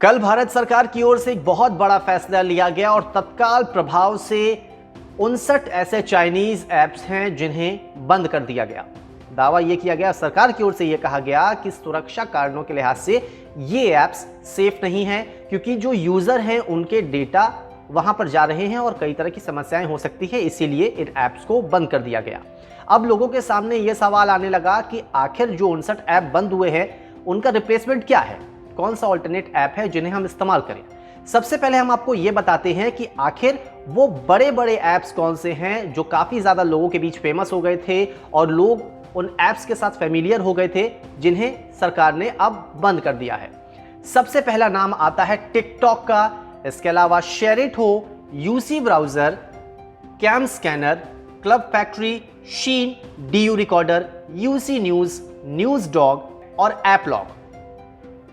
कल भारत सरकार की ओर से एक बहुत बड़ा फैसला लिया गया और तत्काल प्रभाव से 59 ऐसे चाइनीज ऐप्स हैं जिन्हें बंद कर दिया गया। दावा यह किया गया, सरकार की ओर से यह कहा गया कि सुरक्षा कारणों के लिहाज से ये ऐप्स सेफ नहीं है, क्योंकि जो यूजर हैं उनके डेटा वहां पर जा रहे हैं और कई तरह की समस्याएं हो सकती है, इसीलिए इन ऐप्स को बंद कर दिया गया। अब लोगों के सामने यह सवाल आने लगा कि आखिर जो 59 ऐप बंद हुए हैं उनका रिप्लेसमेंट क्या है, कौन सा ऑल्टरनेट ऐप है जिन्हें हम इस्तेमाल करें। सबसे पहले हम आपको यह बताते हैं कि आखिर वो बड़े बड़े ऐप्स कौन से हैं जो काफी ज्यादा लोगों के बीच फेमस हो गए थे और लोग उन ऐप्स के साथ फेमिलियर हो गए थे, जिन्हें सरकार ने अब बंद कर दिया है। सबसे पहला नाम आता है टिकटॉक का। इसके अलावा शेयरिट हो, UC Browser, CamScanner, Club Factory, Shein, DU Recorder, UC News, NewsDog और एपलॉग।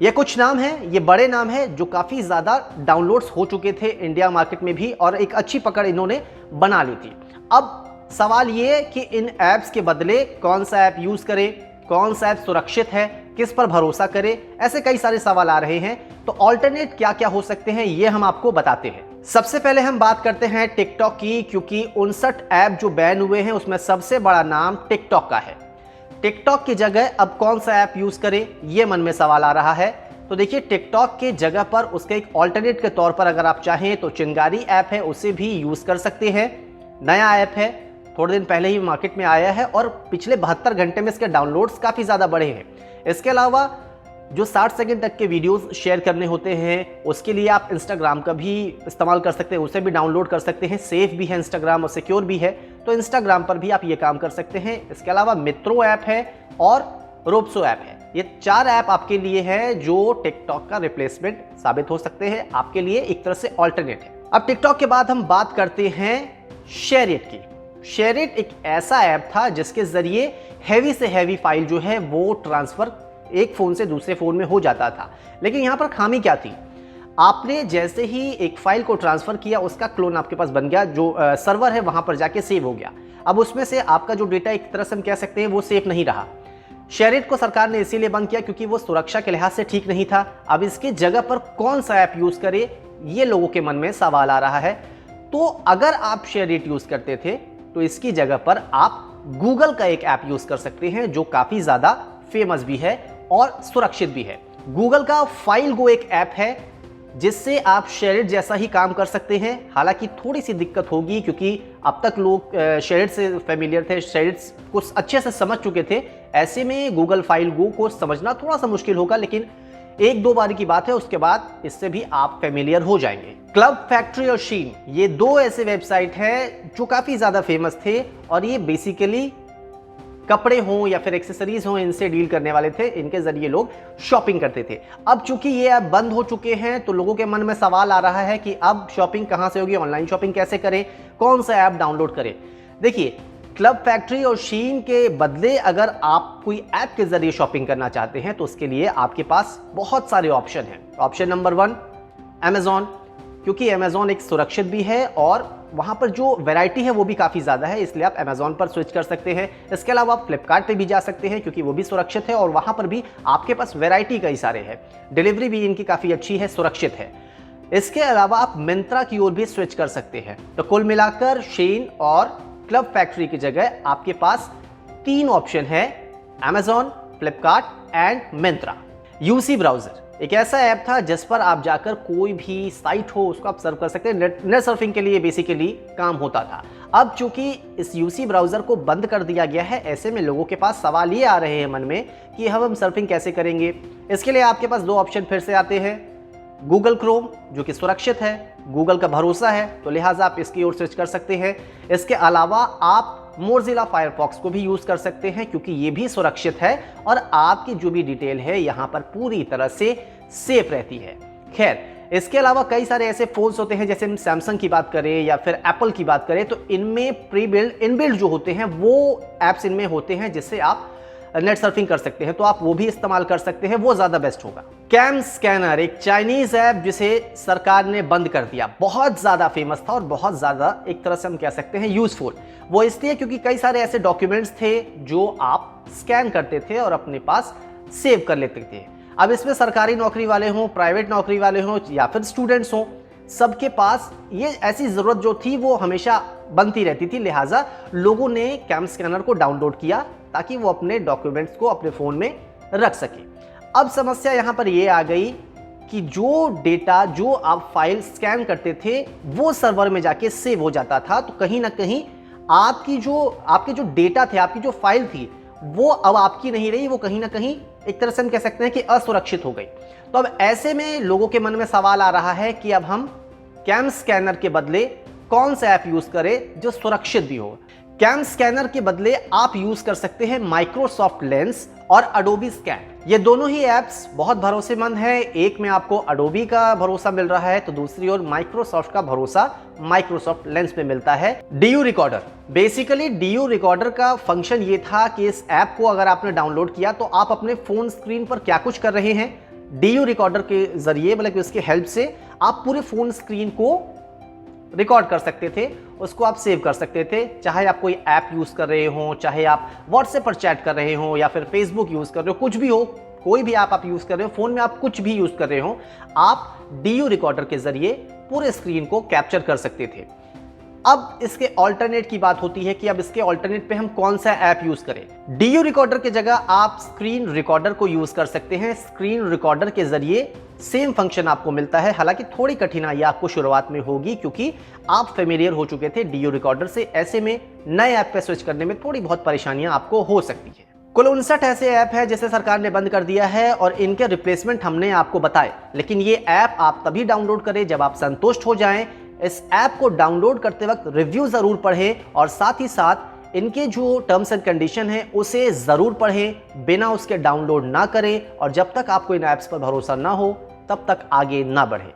ये कुछ नाम हैं, ये बड़े नाम हैं जो काफी ज्यादा डाउनलोड्स हो चुके थे इंडिया मार्केट में भी और एक अच्छी पकड़ इन्होंने बना ली थी। अब सवाल ये कि इन ऐप्स के बदले कौन सा ऐप यूज करें, कौन सा ऐप सुरक्षित है, किस पर भरोसा करें, ऐसे कई सारे सवाल आ रहे हैं। तो ऑल्टरनेट क्या क्या हो सकते हैं ये हम आपको बताते हैं। सबसे पहले हम बात करते हैं टिकटॉक की, क्योंकि 59 ऐप जो बैन हुए हैं उसमें सबसे बड़ा नाम टिकटॉक का है। टिकटॉक की जगह अब कौन सा ऐप यूज करें, ये मन में सवाल आ रहा है। तो देखिए, टिकटॉक के जगह पर उसके एक ऑल्टरनेट के तौर पर अगर आप चाहें तो चिंगारी ऐप है, उसे भी यूज कर सकते हैं। नया ऐप है, थोड़े दिन पहले ही मार्केट में आया है और पिछले 72 घंटे में इसके डाउनलोड्स काफी ज्यादा बढ़े हैं। इसके अलावा जो 60 सेकंड तक के वीडियोस शेयर करने होते हैं उसके लिए आप इंस्टाग्राम का भी इस्तेमाल कर सकते हैं, उसे भी डाउनलोड कर सकते हैं। सेफ भी है इंस्टाग्राम और सिक्योर भी है, तो इंस्टाग्राम पर भी आप ये काम कर सकते हैं। इसके अलावा मित्रो ऐप है और रोप्सो ऐप है। ये 4 ऐप आपके लिए हैं जो टिकटॉक का रिप्लेसमेंट साबित हो सकते हैं, आपके लिए एक तरह से ऑल्टरनेट है। अब टिकटॉक के बाद हम बात करते हैं शेयरिट की। शेयरिट एक ऐसा ऐप था जिसके जरिए हैवी से हैवी फाइल जो है वो ट्रांसफर एक फोन से दूसरे फोन में हो जाता था। लेकिन यहां पर खामी क्या थी, आपने जैसे ही एक फाइल को ट्रांसफर किया उसका क्लोन आपके पास बन गया, जो सर्वर है वहां पर जाके सेव हो गया। अब उसमें से आपका जो डेटा एक तरह से हम कह सकते हैं वो सेफ नहीं रहा। शेयरिट को सरकार ने इसीलिए बंद किया क्योंकि वो सुरक्षा के लिहाज से ठीक नहीं था। अब इसकी जगह पर कौन सा ऐप यूज करे, ये लोगों के मन में सवाल आ रहा है। तो अगर आप शेयरिट यूज करते थे तो इसकी जगह पर आप गूगल का एक ऐप यूज कर सकते हैं जो काफी ज्यादा फेमस भी है और सुरक्षित भी है। गूगल का फाइल गो एक ऐप है जिससे आप शेयरिट जैसा ही काम कर सकते हैं। हालांकि थोड़ी सी दिक्कत होगी क्योंकि अब तक लोग शेयरिट से फेमिलियर थे, शेयरिट को अच्छे से समझ चुके थे। ऐसे में गूगल फाइल गो को समझना थोड़ा सा मुश्किल होगा, लेकिन 1-2 बार की बात है, उसके बाद इससे भी आप फेमिलियर हो जाएंगे। क्लब फैक्ट्री और शीन, ये 2 ऐसे वेबसाइट हैं जो काफी ज्यादा फेमस थे और ये बेसिकली कपड़े हों या फिर एक्सेसरीज हों इनसे डील करने वाले थे। इनके जरिए लोग शॉपिंग करते थे। अब चूंकि ये ऐप बंद हो चुके हैं तो लोगों के मन में सवाल आ रहा है कि अब शॉपिंग कहां से होगी, ऑनलाइन शॉपिंग कैसे करें, कौन सा ऐप डाउनलोड करें। देखिए, क्लब फैक्ट्री और शीन के बदले अगर आप कोई ऐप के जरिए शॉपिंग करना चाहते हैं तो उसके लिए आपके पास बहुत सारे ऑप्शन हैं। ऑप्शन नंबर 1 अमेजॉन, क्योंकि अमेजॉन एक सुरक्षित भी है और वहां पर जो वैरायटी है वो भी काफी ज्यादा है, इसलिए आप अमेजॉन पर स्विच कर सकते हैं। इसके अलावा आप फ्लिपकार्ट पे भी जा सकते हैं क्योंकि वो भी सुरक्षित है और वहां पर भी आपके पास वैरायटी कई सारे है। डिलीवरी भी इनकी काफी अच्छी है, सुरक्षित है। इसके अलावा आप मिंत्रा की ओर भी स्विच कर सकते हैं। तो कुल मिलाकर शीन और क्लब फैक्ट्री की जगह आपके पास 3 ऑप्शन है, Amazon, Flipkart and Myntra. UC browser एक ऐसा ऐप था जिस पर आप जाकर कोई भी साइट हो उसको आप सर्व कर सकते हैं। नेट सर्फिंग के लिए बेसिकली काम होता था। अब चूंकि इस यूसी ब्राउजर को बंद कर दिया गया है, ऐसे में लोगों के पास सवाल ये आ रहे हैं मन में कि हम सर्फिंग कैसे करेंगे। इसके लिए आपके पास 2 ऑप्शन फिर से आते हैं। गूगल क्रोम, जो कि सुरक्षित है, गूगल का भरोसा है, तो लिहाजा आप इसकी ओर स्विच कर सकते हैं। इसके अलावा आप मोज़िला फायरफॉक्स को भी यूज कर सकते हैं क्योंकि ये भी सुरक्षित है और आपकी जो भी डिटेल है यहां पर पूरी तरह से सेफ रहती है। खैर, इसके अलावा कई सारे ऐसे फोन्स होते हैं, जैसे हम सैमसंग की बात करें या फिर एप्पल की बात करें, तो इनमें इनबिल्ड जो होते हैं वो ऐप्स इनमें होते हैं जिससे आप नेट सर्फिंग कर सकते हैं, तो आप वो भी इस्तेमाल कर सकते हैं, वो ज्यादा बेस्ट होगा। कैम स्कैनर एक चाइनीज ऐप जिसे सरकार ने बंद कर दिया, बहुत ज्यादा फेमस था और बहुत ज्यादा एक तरह से हम कह सकते हैं यूजफुल। वो इसलिए क्योंकि कई सारे ऐसे डॉक्यूमेंट्स थे जो आप स्कैन करते थे और अपने पास सेव कर लेते थे। अब इसमें सरकारी नौकरी वाले हों, प्राइवेट नौकरी वाले हों या फिर स्टूडेंट्स हों, सबके पास ये ऐसी ज़रूरत जो थी वो हमेशा बनती रहती थी। लिहाजा लोगों ने कैम स्कैनर को डाउनलोड किया ताकि वो अपने डॉक्यूमेंट्स को अपने फ़ोन में रख सके। अब समस्या यहाँ पर ये आ गई कि जो डेटा, जो आप फाइल स्कैन करते थे वो सर्वर में जाके सेव हो जाता था, तो कहीं ना कहीं आपके जो डेटा थे, आपकी जो फाइल थी वो अब आपकी नहीं रही, वो कहीं ना कहीं एक तरह से हम कह सकते हैं कि असुरक्षित हो गई। तो अब ऐसे में लोगों के मन में सवाल आ रहा है कि अब हम कैम स्कैनर के बदले कौन सा ऐप यूज करें जो सुरक्षित भी हो। कैम स्कैनर के बदले आप यूज कर सकते हैं माइक्रोसॉफ्ट लेंस और अडोबी स्कैन। ये दोनों ही ऐप्स बहुत भरोसेमंद है। एक में आपको अडोबी का भरोसा मिल रहा है तो दूसरी ओर माइक्रोसॉफ्ट का भरोसा माइक्रोसॉफ्ट लेंस में मिलता है। DU recorder, basically DU recorder का फंक्शन ये था कि इस ऐप को अगर आपने डाउनलोड किया तो आप अपने फोन स्क्रीन पर क्या कुछ कर रहे हैं, डीयू रिकॉर्डर के जरिए, मतलब उसके हेल्प से आप पूरे फोन स्क्रीन को रिकॉर्ड कर सकते थे, उसको आप सेव कर सकते थे। चाहे आप कोई ऐप यूज कर रहे हो, चाहे आप व्हाट्सएप पर चैट कर रहे हो या फिर फेसबुक यूज कर रहे हो, कुछ भी हो, कोई भी ऐप आप यूज कर रहे हो, फोन में आप कुछ भी यूज कर रहे हो, आप डीयू रिकॉर्डर के जरिए पूरे स्क्रीन को कैप्चर कर सकते थे। अब इसके ऑल्टरनेट की बात होती है कि अब इसके ऑल्टरनेट पे हम कौन सा ऐप यूज करें। डीयू रिकॉर्डर की जगह आप स्क्रीन रिकॉर्डर को यूज कर सकते हैं। स्क्रीन रिकॉर्डर के जरिए सेम फंक्शन आपको मिलता है, हालांकि थोड़ी कठिनाई आपको शुरुआत में होगी क्योंकि आप फेमिलियर हो चुके थे डीयू रिकॉर्डर से। ऐसे में नए ऐप पे स्विच करने में थोड़ी बहुत परेशानियां आपको हो सकती है। कुल 59 ऐसे ऐप है जिसे सरकार ने बंद कर दिया है और इनके रिप्लेसमेंट हमने आपको बताए, लेकिन ये ऐप आप तभी डाउनलोड करें जब आप संतुष्ट हो जाएं। इस ऐप को डाउनलोड करते वक्त रिव्यू जरूर पढ़ें और साथ ही साथ इनके जो टर्म्स एंड कंडीशन है उसे जरूर पढ़ें, बिना उसके डाउनलोड ना करें और जब तक आपको इन ऐप्स पर भरोसा ना हो तब तक आगे ना बढ़ें।